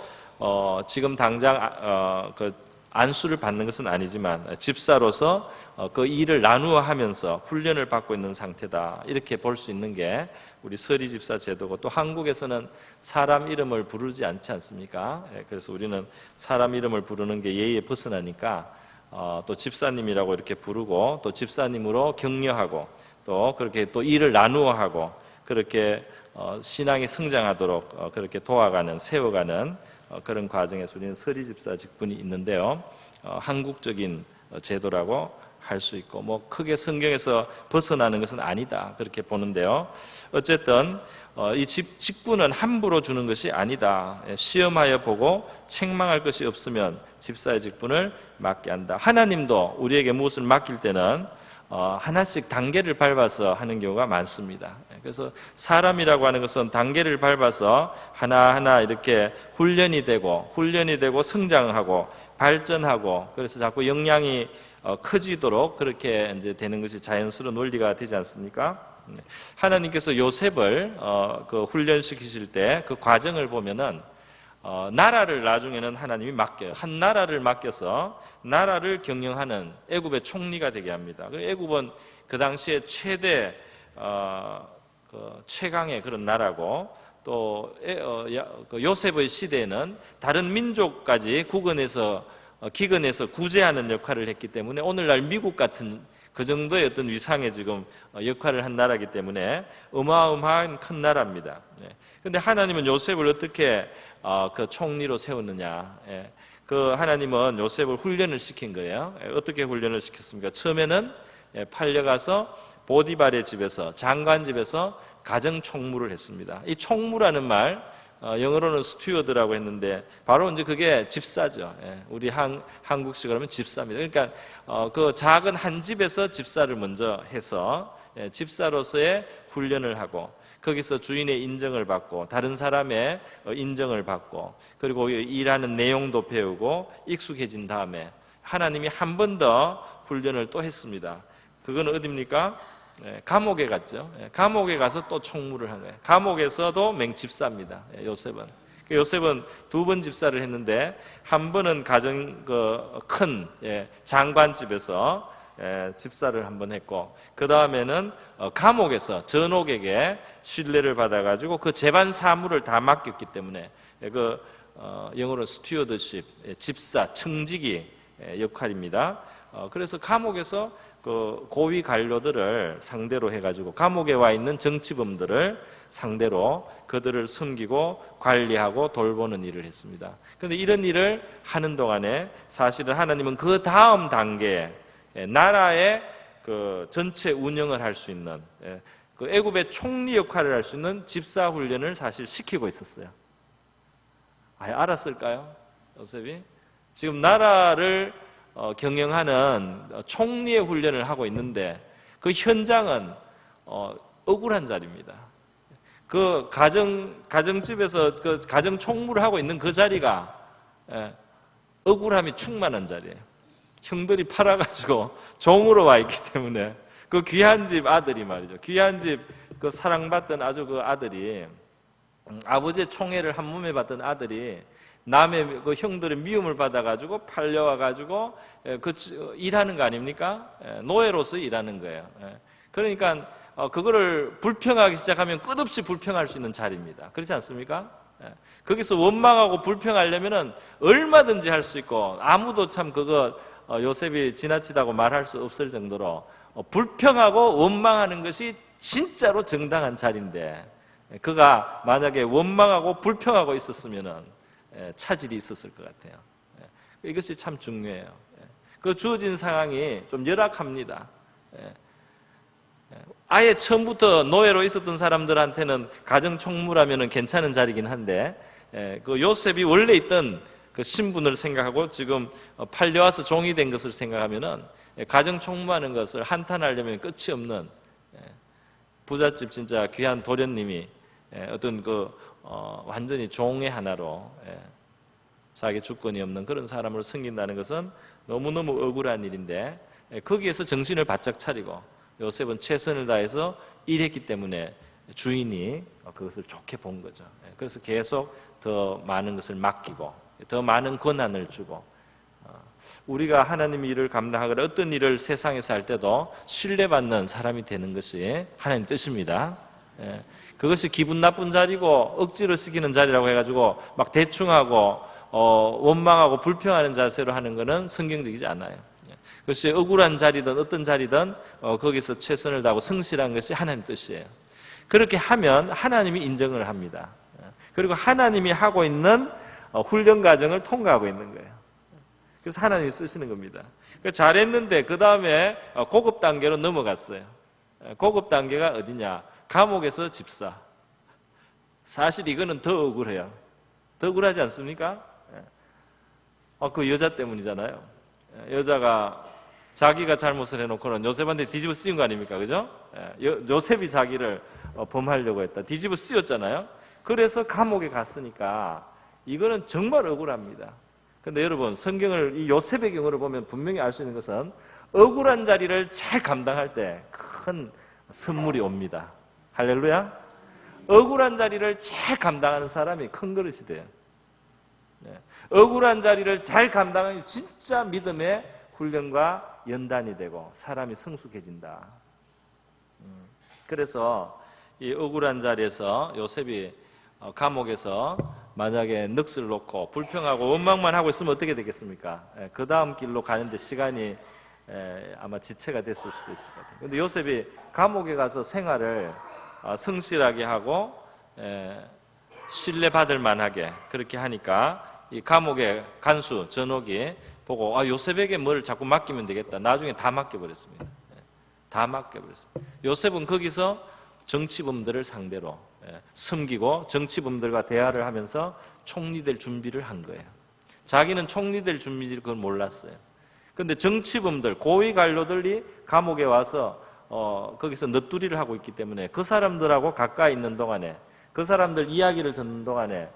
지금 당장 그 안수를 받는 것은 아니지만 집사로서 그 일을 나누어 하면서 훈련을 받고 있는 상태다 이렇게 볼 수 있는 게 우리 서리 집사 제도고, 또 한국에서는 사람 이름을 부르지 않지 않습니까? 그래서 우리는 사람 이름을 부르는 게 예의에 벗어나니까 또 집사님이라고 이렇게 부르고, 또 집사님으로 격려하고, 또 그렇게 또 일을 나누어 하고, 그렇게 신앙이 성장하도록 그렇게 도와가는, 세워가는 그런 과정에서 우리는 서리 집사 직분이 있는데요. 한국적인 제도라고 할 수 있고, 뭐 크게 성경에서 벗어나는 것은 아니다 그렇게 보는데요. 어쨌든 이 직분은 함부로 주는 것이 아니다. 시험하여 보고 책망할 것이 없으면 집사의 직분을 맡게 한다. 하나님도 우리에게 무엇을 맡길 때는 하나씩 단계를 밟아서 하는 경우가 많습니다. 그래서 사람이라고 하는 것은 단계를 밟아서 하나하나 이렇게 훈련이 되고 성장하고 발전하고, 그래서 자꾸 역량이 커지도록 그렇게 이제 되는 것이 자연스러운 논리가 되지 않습니까? 하나님께서 요셉을 그 훈련시키실 때 그 과정을 보면은 나라를 나중에는 하나님이 맡겨요. 한 나라를 맡겨서 나라를 경영하는 애굽의 총리가 되게 합니다. 애굽은 그 당시에 최대 최강의 그런 나라고, 또 요셉의 시대에는 다른 민족까지 기근에서 구제하는 역할을 했기 때문에 오늘날 미국 같은 그 정도의 어떤 위상의 지금 역할을 한 나라이기 때문에 어마어마한 큰 나라입니다. 그런데 하나님은 요셉을 어떻게 그 총리로 세웠느냐? 그 하나님은 요셉을 훈련을 시킨 거예요. 어떻게 훈련을 시켰습니까? 처음에는 팔려가서 보디발의 집에서, 장관 집에서 가정 총무를 했습니다. 이 총무라는 말 영어로는 스튜어드라고 했는데 바로 이제 그게 집사죠. 우리 한국식으로 하면 집사입니다. 그러니까 그 작은 한 집에서 집사를 먼저 해서 집사로서의 훈련을 하고, 거기서 주인의 인정을 받고, 다른 사람의 인정을 받고, 그리고 일하는 내용도 배우고 익숙해진 다음에 하나님이 한 번 더 훈련을 또 했습니다. 그건 어디입니까? 감옥에 갔죠. 감옥에 가서 또 총무를 한 거예요. 감옥에서도 맹집사입니다. 요셉은 두 번 집사를 했는데, 한 번은 큰 장관집에서 집사를 한 번 했고, 그 다음에는 감옥에서 전옥에게 신뢰를 받아가지고 그 재반 사무를 다 맡겼기 때문에 영어로 스튜어드십, 집사, 청지기 역할입니다. 그래서 감옥에서 그 고위 관료들을 상대로 해가지고 감옥에 와 있는 정치범들을 상대로 그들을 섬기고 관리하고 돌보는 일을 했습니다. 그런데 이런 일을 하는 동안에 사실은 하나님은 그 다음 단계에 나라의 그 전체 운영을 할 수 있는, 그 애굽의 총리 역할을 할 수 있는 집사 훈련을 사실 시키고 있었어요. 알았을까요? 요셉이 지금 나라를 경영하는 총리의 훈련을 하고 있는데 그 현장은 억울한 자리입니다. 그 가정집에서 그 가정 총무를 하고 있는 그 자리가 억울함이 충만한 자리예요. 형들이 팔아가지고 종으로 와 있기 때문에 그 귀한 집 아들이 말이죠. 귀한 집 그 사랑받던 아주 그 아들이, 아버지의 총애를 한 몸에 받던 아들이 남의 그 형들의 미움을 받아가지고 팔려와가지고 일하는 거 아닙니까? 노예로서 일하는 거예요. 그러니까 그거를 불평하기 시작하면 끝없이 불평할 수 있는 자리입니다. 그렇지 않습니까? 거기서 원망하고 불평하려면은 얼마든지 할 수 있고, 아무도 참 요셉이 지나치다고 말할 수 없을 정도로 불평하고 원망하는 것이 진짜로 정당한 자리인데, 그가 만약에 원망하고 불평하고 있었으면은 차질이 있었을 것 같아요. 이것이 참 중요해요. 그 주어진 상황이 좀 열악합니다. 아예 처음부터 노예로 있었던 사람들한테는 가정 총무라면 괜찮은 자리긴 한데, 그 요셉이 원래 있던 그 신분을 생각하고 지금 팔려와서 종이 된 것을 생각하면은 가정 총무하는 것을 한탄하려면 끝이 없는, 부잣집 진짜 귀한 도련님이 어떤 완전히 종의 하나로 자기 주권이 없는 그런 사람을 섬긴다는 것은 너무너무 억울한 일인데, 거기에서 정신을 바짝 차리고 요셉은 최선을 다해서 이랬기 때문에 주인이 그것을 좋게 본 거죠. 그래서 계속 더 많은 것을 맡기고 더 많은 권한을 주고, 우리가 하나님의 일을 감당하거나 어떤 일을 세상에서 할 때도 신뢰받는 사람이 되는 것이 하나님 뜻입니다. 그것이 기분 나쁜 자리고 억지로 시키는 자리라고 해가지고 막 대충하고 원망하고 불평하는 자세로 하는 것은 성경적이지 않아요. 그것이 억울한 자리든 어떤 자리든 거기서 최선을 다하고 성실한 것이 하나님 뜻이에요. 그렇게 하면 하나님이 인정을 합니다. 그리고 하나님이 하고 있는 훈련 과정을 통과하고 있는 거예요. 그래서 하나님이 쓰시는 겁니다. 잘했는데 그 다음에 고급 단계로 넘어갔어요. 고급 단계가 어디냐? 감옥에서 집사. 사실 이거는 더 억울해요. 더 억울하지 않습니까? 그 여자 때문이잖아요. 여자가 자기가 잘못을 해놓고는 요셉한테 뒤집어 씌운 거 아닙니까? 그죠? 요셉이 자기를 범하려고 했다. 뒤집어 씌웠잖아요. 그래서 감옥에 갔으니까 이거는 정말 억울합니다. 근데 여러분, 성경을 이 요셉의 경우를 보면 분명히 알 수 있는 것은 억울한 자리를 잘 감당할 때 큰 선물이 옵니다. 할렐루야. 억울한 자리를 잘 감당하는 사람이 큰 그릇이 돼요. 억울한 자리를 잘 감당하는 진짜 믿음의 훈련과 연단이 되고 사람이 성숙해진다. 그래서 이 억울한 자리에서 요셉이 감옥에서 만약에 넋을 놓고 불평하고 원망만 하고 있으면 어떻게 되겠습니까? 그 다음 길로 가는데 시간이 아마 지체가 됐을 수도 있을 것 같아요. 그런데 요셉이 감옥에 가서 생활을 성실하게 하고 신뢰받을 만하게 그렇게 하니까 이 감옥의 간수 전옥이 보고 요셉에게 뭘 자꾸 맡기면 되겠다. 나중에 다 맡겨버렸습니다. 다 맡겨버렸습니다. 요셉은 거기서 정치범들을 상대로 섬기고 정치범들과 대화를 하면서 총리 될 준비를 한 거예요. 자기는 총리 될 준비를 그걸 몰랐어요. 그런데 정치범들, 고위 관료들이 감옥에 와서 거기서 넋두리를 하고 있기 때문에 그 사람들하고 가까이 있는 동안에 그 사람들 이야기를 듣는 동안에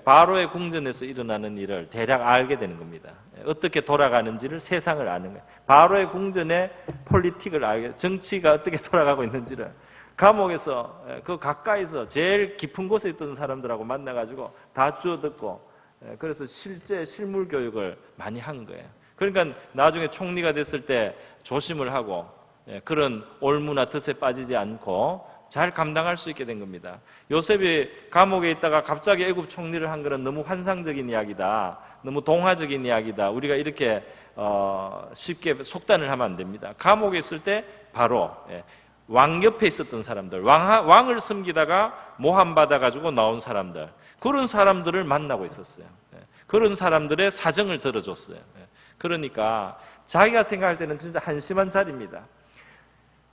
바로의 궁전에서 일어나는 일을 대략 알게 되는 겁니다. 어떻게 돌아가는지를 세상을 아는 거예요. 바로의 궁전의 폴리틱을 알게, 정치가 어떻게 돌아가고 있는지를 감옥에서 그 가까이서 제일 깊은 곳에 있던 사람들하고 만나가지고 다 주워 듣고 그래서 실제 실물 교육을 많이 한 거예요. 그러니까 나중에 총리가 됐을 때 조심을 하고 그런 올무나 덫에 빠지지 않고 잘 감당할 수 있게 된 겁니다. 요셉이 감옥에 있다가 갑자기 애굽 총리를 한 것은 너무 환상적인 이야기다. 너무 동화적인 이야기다. 우리가 이렇게 쉽게 속단을 하면 안 됩니다. 감옥에 있을 때 바로 왕 옆에 있었던 사람들, 왕을 섬기다가 모함받아가지고 나온 사람들, 그런 사람들을 만나고 있었어요. 그런 사람들의 사정을 들어줬어요. 그러니까 자기가 생각할 때는 진짜 한심한 자리입니다.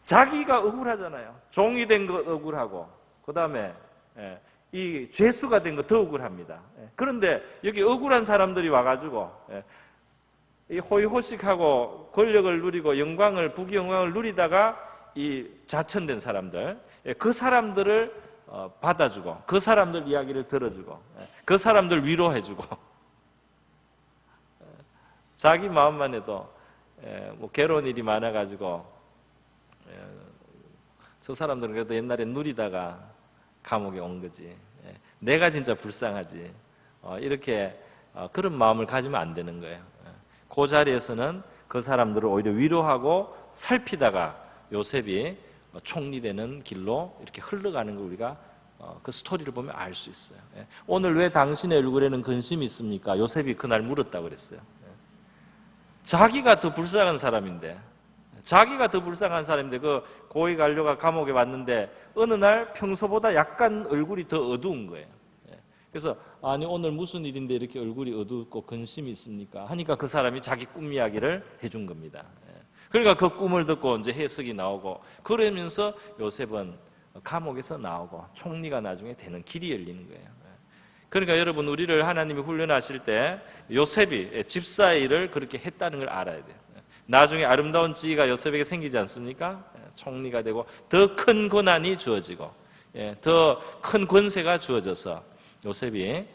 자기가 억울하잖아요. 종이 된 거 억울하고, 그 다음에 이 죄수가 된 거 더 억울합니다. 그런데 여기 억울한 사람들이 와가지고 이 호의호식하고 권력을 누리고 영광을, 부귀영광을 누리다가 이 좌천된 사람들, 그 사람들을 받아주고 그 사람들 이야기를 들어주고 그 사람들 위로해주고 자기 마음만 해도 뭐 괴로운 일이 많아가지고 저 사람들은 그래도 옛날에 누리다가 감옥에 온 거지, 내가 진짜 불쌍하지, 이렇게 그런 마음을 가지면 안 되는 거예요. 그 자리에서는 그 사람들을 오히려 위로하고 살피다가 요셉이 총리 되는 길로 이렇게 흘러가는 걸 우리가 그 스토리를 보면 알 수 있어요. 오늘 왜 당신의 얼굴에는 근심이 있습니까? 요셉이 그날 물었다고 그랬어요. 자기가 더 불쌍한 사람인데, 그 고위 관료가 감옥에 왔는데 어느 날 평소보다 약간 얼굴이 더 어두운 거예요. 그래서 아니 오늘 무슨 일인데 이렇게 얼굴이 어둡고 근심이 있습니까? 하니까 그 사람이 자기 꿈 이야기를 해준 겁니다. 그러니까 그 꿈을 듣고 이제 해석이 나오고, 그러면서 요셉은 감옥에서 나오고 총리가 나중에 되는 길이 열리는 거예요. 그러니까 여러분, 우리를 하나님이 훈련하실 때 요셉이 집사의 일을 그렇게 했다는 걸 알아야 돼요. 나중에 아름다운 지위가 요셉에게 생기지 않습니까? 총리가 되고 더 큰 권한이 주어지고 더 큰 권세가 주어져서 요셉이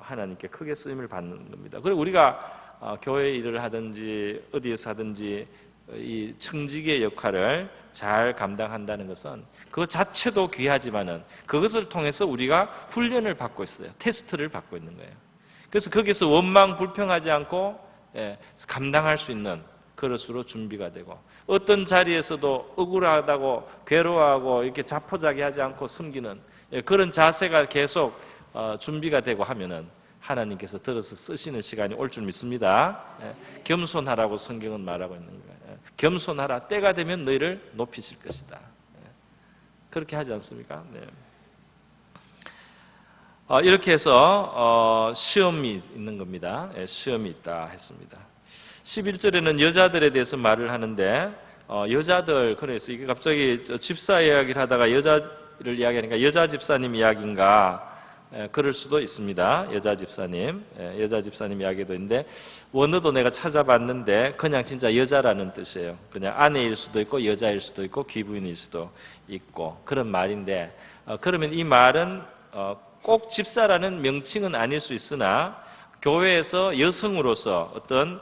하나님께 크게 쓰임을 받는 겁니다. 그리고 우리가 교회 일을 하든지 어디에서 하든지 이 청지기의 역할을 잘 감당한다는 것은 그 자체도 귀하지만은 그것을 통해서 우리가 훈련을 받고 있어요. 테스트를 받고 있는 거예요. 그래서 거기서 원망 불평하지 않고 감당할 수 있는 그릇으로 준비가 되고, 어떤 자리에서도 억울하다고 괴로워하고 이렇게 자포자기하지 않고 숨기는 그런 자세가 계속 준비가 되고 하면은 하나님께서 들어서 쓰시는 시간이 올 줄 믿습니다. 겸손하라고 성경은 말하고 있는 거예요. 겸손하라. 때가 되면 너희를 높이실 것이다. 그렇게 하지 않습니까? 네. 이렇게 해서 시험이 있는 겁니다. 시험이 있다 했습니다. 11절에는 여자들에 대해서 말을 하는데, 여자들, 그래서 이게 갑자기 집사 이야기를 하다가 여자를 이야기하니까 여자 집사님 이야기인가, 그럴 수도 있습니다. 여자 집사님 이야기도 있는데, 원어도 내가 찾아봤는데 그냥 진짜 여자라는 뜻이에요. 그냥 아내일 수도 있고 여자일 수도 있고 귀부인일 수도 있고 그런 말인데, 그러면 이 말은 꼭 집사라는 명칭은 아닐 수 있으나 교회에서 여성으로서 어떤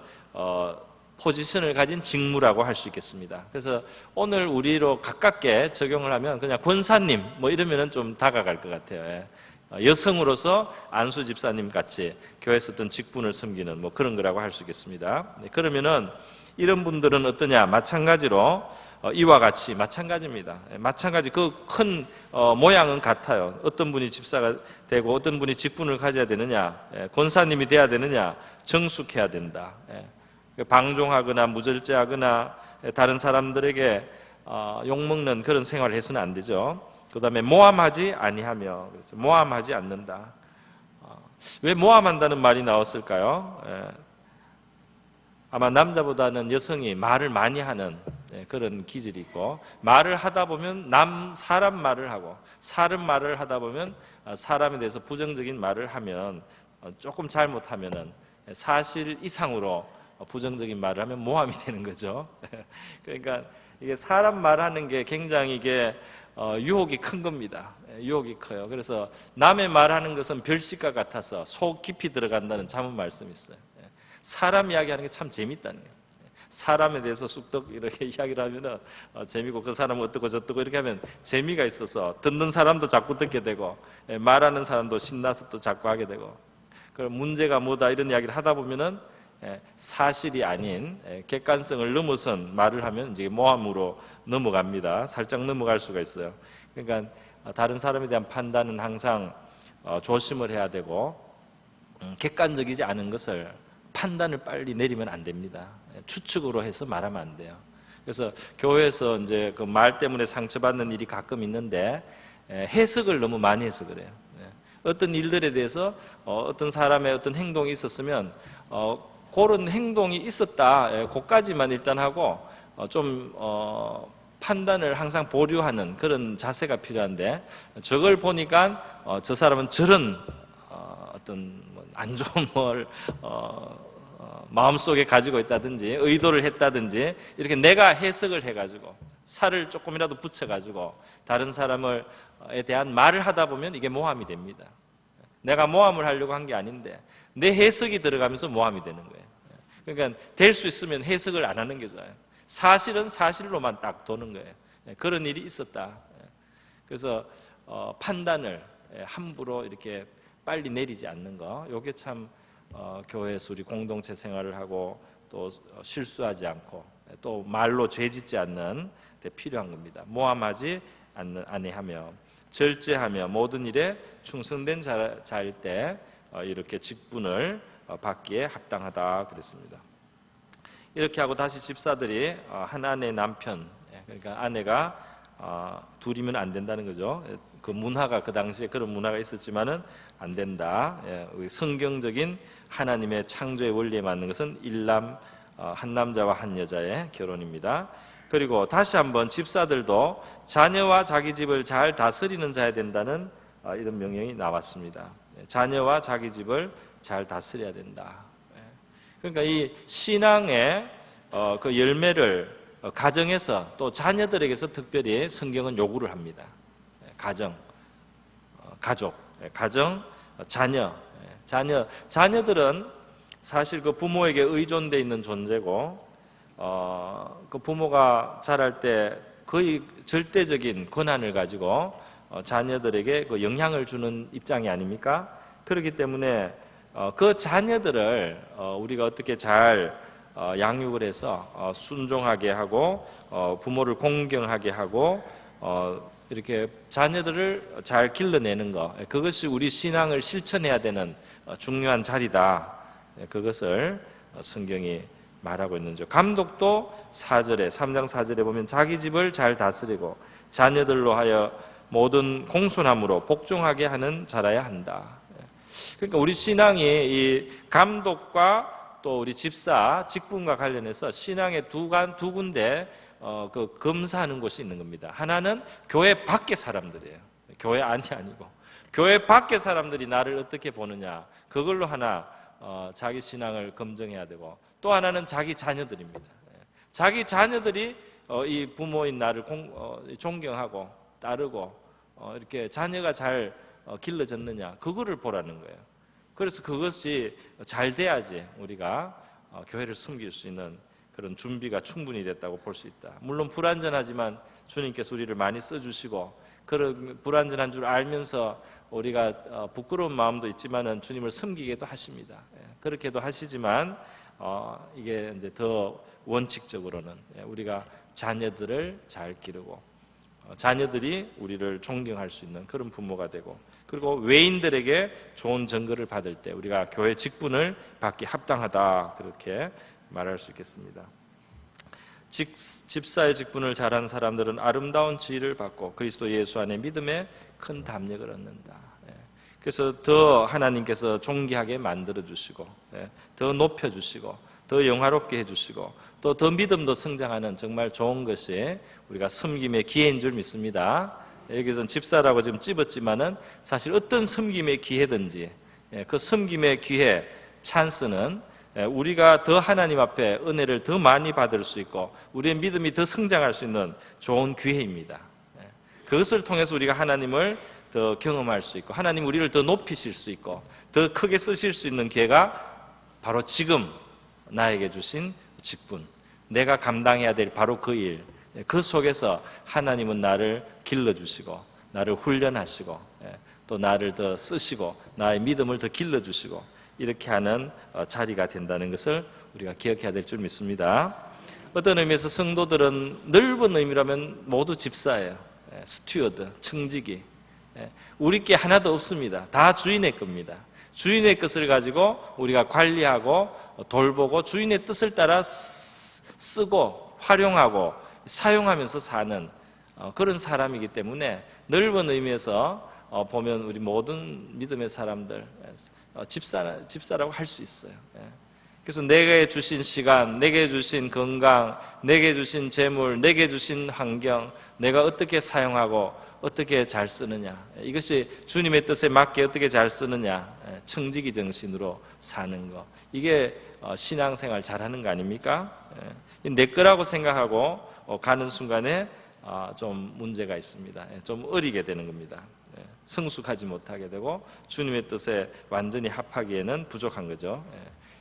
포지션을 가진 직무라고 할 수 있겠습니다. 그래서 오늘 우리로 가깝게 적용을 하면 그냥 권사님 뭐 이러면은 좀 다가갈 것 같아요. 여성으로서 안수 집사님 같이 교회에서 어떤 직분을 섬기는 뭐 그런 거라고 할 수 있겠습니다. 그러면은 이런 분들은 어떠냐? 마찬가지로 이와 같이 마찬가지입니다. 마찬가지 그 큰 모양은 같아요. 어떤 분이 집사가 되고 어떤 분이 직분을 가져야 되느냐, 권사님이 돼야 되느냐, 정숙해야 된다. 방종하거나 무절제하거나 다른 사람들에게 욕먹는 그런 생활을 해서는 안 되죠. 그 다음에 모함하지 아니하며, 그래서 모함하지 않는다. 왜 모함한다는 말이 나왔을까요? 아마 남자보다는 여성이 말을 많이 하는 그런 기질이 있고, 말을 하다 보면 사람 말을 하고, 사람 말을 하다 보면 사람에 대해서 부정적인 말을 하면, 조금 잘못하면은 사실 이상으로 부정적인 말을 하면 모함이 되는 거죠. 그러니까 이게 사람 말하는 게 굉장히 이게 유혹이 큰 겁니다. 유혹이 커요. 그래서 남의 말하는 것은 별식과 같아서 속 깊이 들어간다는 자문 말씀이 있어요. 사람 이야기하는 게 참 재밌다는 거예요. 사람에 대해서 쑥덕 이렇게 이야기를 하면은 재미고, 그 사람은 어떻고 저떻고 이렇게 하면 재미가 있어서 듣는 사람도 자꾸 듣게 되고, 말하는 사람도 신나서 또 자꾸 하게 되고, 그럼 문제가 뭐다 이런 이야기를 하다 보면은 사실이 아닌 객관성을 넘어선 말을 하면 이제 모함으로 넘어갑니다. 살짝 넘어갈 수가 있어요. 그러니까 다른 사람에 대한 판단은 항상 조심을 해야 되고, 객관적이지 않은 것을 판단을 빨리 내리면 안 됩니다. 추측으로 해서 말하면 안 돼요. 그래서 교회에서 이제 그 말 때문에 상처받는 일이 가끔 있는데, 해석을 너무 많이 해서 그래요. 어떤 일들에 대해서 어떤 사람의 어떤 행동이 있었으면 그런 행동이 있었다, 그까지만 일단 하고 좀 판단을 항상 보류하는 그런 자세가 필요한데, 저걸 보니까 저 사람은 저런 어떤 안 좋은 걸 마음속에 가지고 있다든지 의도를 했다든지 이렇게 내가 해석을 해가지고 살을 조금이라도 붙여가지고 다른 사람에 대한 말을 하다 보면 이게 모함이 됩니다. 내가 모함을 하려고 한 게 아닌데 내 해석이 들어가면서 모함이 되는 거예요. 그러니까 될 수 있으면 해석을 안 하는 게 좋아요. 사실은 사실로만 딱 도는 거예요. 그런 일이 있었다. 그래서 판단을 함부로 이렇게 빨리 내리지 않는 거, 이게 참 교회에서 우리 공동체 생활을 하고 또 실수하지 않고 또 말로 죄짓지 않는 데 필요한 겁니다. 모함하지 아니하며 절제하며 모든 일에 충성된 자일 때 이렇게 직분을 받기에 합당하다 그랬습니다. 이렇게 하고 다시 집사들이 한 아내의 남편, 그러니까 아내가 둘이면 안 된다는 거죠. 그 문화가, 그 당시에 그런 문화가 있었지만은 안 된다. 성경적인 하나님의 창조의 원리에 맞는 것은 일남, 한 남자와 한 여자의 결혼입니다. 그리고 다시 한번 집사들도 자녀와 자기 집을 잘 다스리는 자야 된다는 이런 명령이 나왔습니다. 자녀와 자기 집을 잘 다스려야 된다. 그러니까 이 신앙의 그 열매를 가정에서 또 자녀들에게서 특별히 성경은 요구를 합니다. 가정, 가족, 가정, 자녀들은 사실 그 부모에게 의존되어 있는 존재고, 그 부모가 자랄 때 거의 절대적인 권한을 가지고 자녀들에게 그 영향을 주는 입장이 아닙니까? 그렇기 때문에 그 자녀들을 우리가 어떻게 잘 양육을 해서 순종하게 하고 부모를 공경하게 하고 이렇게 자녀들을 잘 길러내는 것, 그것이 우리 신앙을 실천해야 되는 중요한 자리다. 그것을 성경이 말하고 있는 죠. 감독도 3장 4절에 보면 자기 집을 잘 다스리고 자녀들로 하여 모든 공손함으로 복종하게 하는 자라야 한다. 그러니까 우리 신앙이 이 감독과 또 우리 집사, 직분과 관련해서 신앙의 두 군데 그 검사하는 곳이 있는 겁니다. 하나는 교회 밖의 사람들이에요. 교회 안이 아니고 교회 밖의 사람들이 나를 어떻게 보느냐, 그걸로 하나 자기 신앙을 검증해야 되고, 또 하나는 자기 자녀들입니다. 자기 자녀들이 이 부모인 나를 존경하고 따르고 이렇게 자녀가 잘 길러졌느냐, 그거를 보라는 거예요. 그래서 그것이 잘 돼야지 우리가 교회를 섬길 수 있는 그런 준비가 충분히 됐다고 볼 수 있다. 물론 불완전하지만 주님께서 우리를 많이 써주시고, 그런 불완전한 줄 알면서 우리가 부끄러운 마음도 있지만은 주님을 섬기게도 하십니다. 그렇게도 하시지만 이게 이제 더 원칙적으로는 우리가 자녀들을 잘 기르고 자녀들이 우리를 존경할 수 있는 그런 부모가 되고, 그리고 외인들에게 좋은 증거를 받을 때 우리가 교회 직분을 받기 합당하다, 그렇게 말할 수 있겠습니다. 집사의 직분을 잘한 사람들은 아름다운 지위를 받고 그리스도 예수 안에 믿음에 큰 담력을 얻는다. 그래서 더 하나님께서 존귀하게 만들어 주시고, 더 높여 주시고, 더 영화롭게 해 주시고, 또 더 믿음도 성장하는 정말 좋은 것이 우리가 섬김의 기회인 줄 믿습니다. 여기서는 집사라고 지금 찝었지만은 사실 어떤 섬김의 기회든지 그 섬김의 기회, 찬스는 우리가 더 하나님 앞에 은혜를 더 많이 받을 수 있고 우리의 믿음이 더 성장할 수 있는 좋은 기회입니다. 그것을 통해서 우리가 하나님을 더 경험할 수 있고 하나님 우리를 더 높이실 수 있고 더 크게 쓰실 수 있는 기회가 바로 지금 나에게 주신 직분, 내가 감당해야 될 바로 그 일, 그 속에서 하나님은 나를 길러주시고 나를 훈련하시고 또 나를 더 쓰시고 나의 믿음을 더 길러주시고 이렇게 하는 자리가 된다는 것을 우리가 기억해야 될 줄 믿습니다. 어떤 의미에서 성도들은 넓은 의미라면 모두 집사예요. 스튜어드, 청지기. 우리 게 하나도 없습니다. 다 주인의 겁니다. 주인의 것을 가지고 우리가 관리하고 돌보고 주인의 뜻을 따라 쓰고 활용하고 사용하면서 사는 그런 사람이기 때문에 넓은 의미에서 보면 우리 모든 믿음의 사람들 집사라고 할 수 있어요. 그래서 내게 주신 시간, 내게 주신 건강, 내게 주신 재물, 내게 주신 환경, 내가 어떻게 사용하고 어떻게 잘 쓰느냐, 이것이 주님의 뜻에 맞게 어떻게 잘 쓰느냐, 청지기 정신으로 사는 거, 이게 신앙생활 잘하는 거 아닙니까? 내 거라고 생각하고 가는 순간에 좀 문제가 있습니다. 좀 어리게 되는 겁니다. 성숙하지 못하게 되고 주님의 뜻에 완전히 합하기에는 부족한 거죠.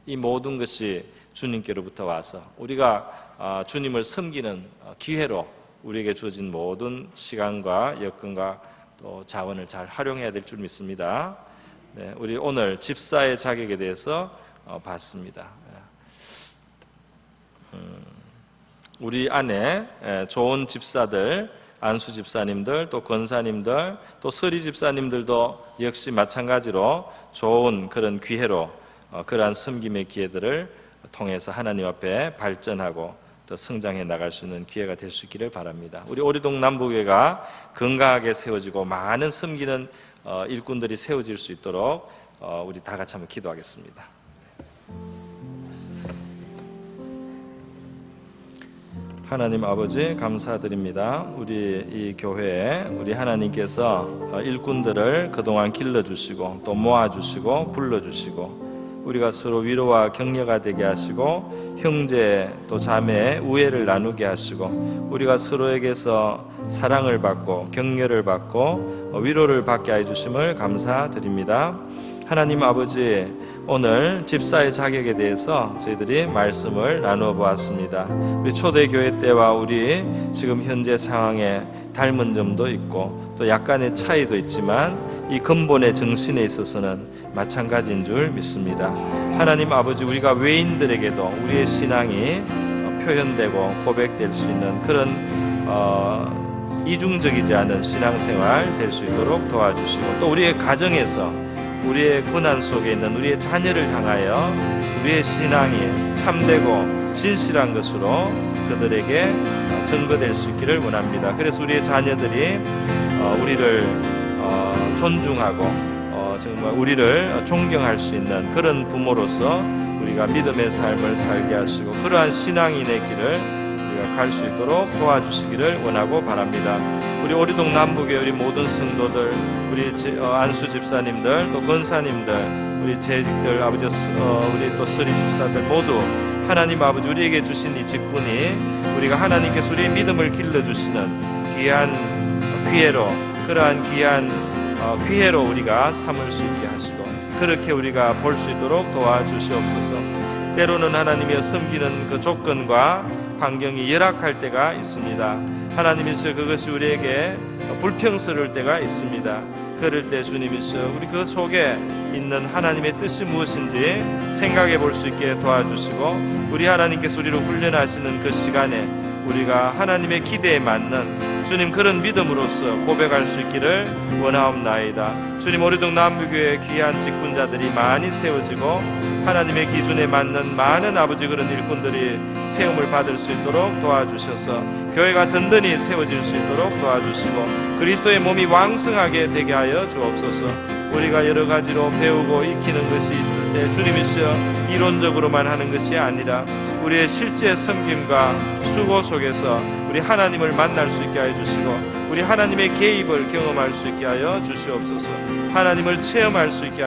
이 모든 것이 주님께로부터 와서 우리가 주님을 섬기는 기회로 우리에게 주어진 모든 시간과 여건과 또 자원을 잘 활용해야 될 줄 믿습니다. 우리 오늘 집사의 자격에 대해서 봤습니다. 우리 안에 좋은 집사들, 안수 집사님들, 또 권사님들, 또 서리 집사님들도 역시 마찬가지로 좋은 그런 기회로 그러한 섬김의 기회들을 통해서 하나님 앞에 발전하고 또 성장해 나갈 수 있는 기회가 될 수 있기를 바랍니다. 우리 오리동 남부교회가 건강하게 세워지고 많은 섬기는 일꾼들이 세워질 수 있도록 우리 다 같이 한번 기도하겠습니다. 하나님 아버지 감사드립니다. 우리 이 교회에 우리 하나님께서 일꾼들을 그동안 길러주시고 또 모아주시고 불러주시고 우리가 서로 위로와 격려가 되게 하시고 형제 또 자매의 우애를 나누게 하시고 우리가 서로에게서 사랑을 받고 격려를 받고 위로를 받게 해주심을 감사드립니다. 하나님 아버지, 오늘 집사의 자격에 대해서 저희들이 말씀을 나누어 보았습니다. 우리 초대교회 때와 우리 지금 현재 상황에 닮은 점도 있고 또 약간의 차이도 있지만 이 근본의 정신에 있어서는 마찬가지인 줄 믿습니다. 하나님 아버지, 우리가 외인들에게도 우리의 신앙이 표현되고 고백될 수 있는 그런 이중적이지 않은 신앙생활 될 수 있도록 도와주시고, 또 우리의 가정에서 우리의 고난 속에 있는 우리의 자녀를 향하여 우리의 신앙이 참되고 진실한 것으로 그들에게 증거될 수 있기를 원합니다. 그래서 우리의 자녀들이 우리를 존중하고 정말 우리를 존경할 수 있는 그런 부모로서 우리가 믿음의 삶을 살게 하시고 그러한 신앙인의 길을 우리가 갈 수 있도록 도와주시기를 원하고 바랍니다. 우리 오리동 남북의 우리 모든 성도들, 우리 안수 집사님들, 또 권사님들, 우리 재직들, 아버지, 우리 또 서리 집사들 모두 하나님 아버지, 우리에게 주신 이 직분이 우리가 하나님께서 우리의 믿음을 길러주시는 귀한 기회로, 그러한 귀한 기회로 우리가 삼을 수 있게 하시고 그렇게 우리가 볼 수 있도록 도와주시옵소서. 때로는 하나님의 섬기는 그 조건과 환경이 열악할 때가 있습니다. 하나님이서 그것이 우리에게 불평스러울 때가 있습니다. 그럴 때 주님이서 우리 그 속에 있는 하나님의 뜻이 무엇인지 생각해 볼 수 있게 도와주시고, 우리 하나님께서 우리를 훈련하시는 그 시간에 우리가 하나님의 기대에 맞는 주님 그런 믿음으로써 고백할 수 있기를 원하옵나이다. 주님, 오리동 남부교회 귀한 직분자들이 많이 세워지고 하나님의 기준에 맞는 많은 아버지 그런 일꾼들이 세움을 받을 수 있도록 도와주셔서 교회가 든든히 세워질 수 있도록 도와주시고 그리스도의 몸이 왕성하게 되게 하여 주옵소서. 우리가 여러 가지로 배우고 익히는 것이 있을 때 주님이시여 이론적으로만 하는 것이 아니라 우리의 실제 섬김과 수고 속에서 우리 하나님을 만날 수 있게 하여 주시고 우리 하나님의 개입을 경험할 수 있게 하여 주시옵소서. 하나님을 체험할 수 있게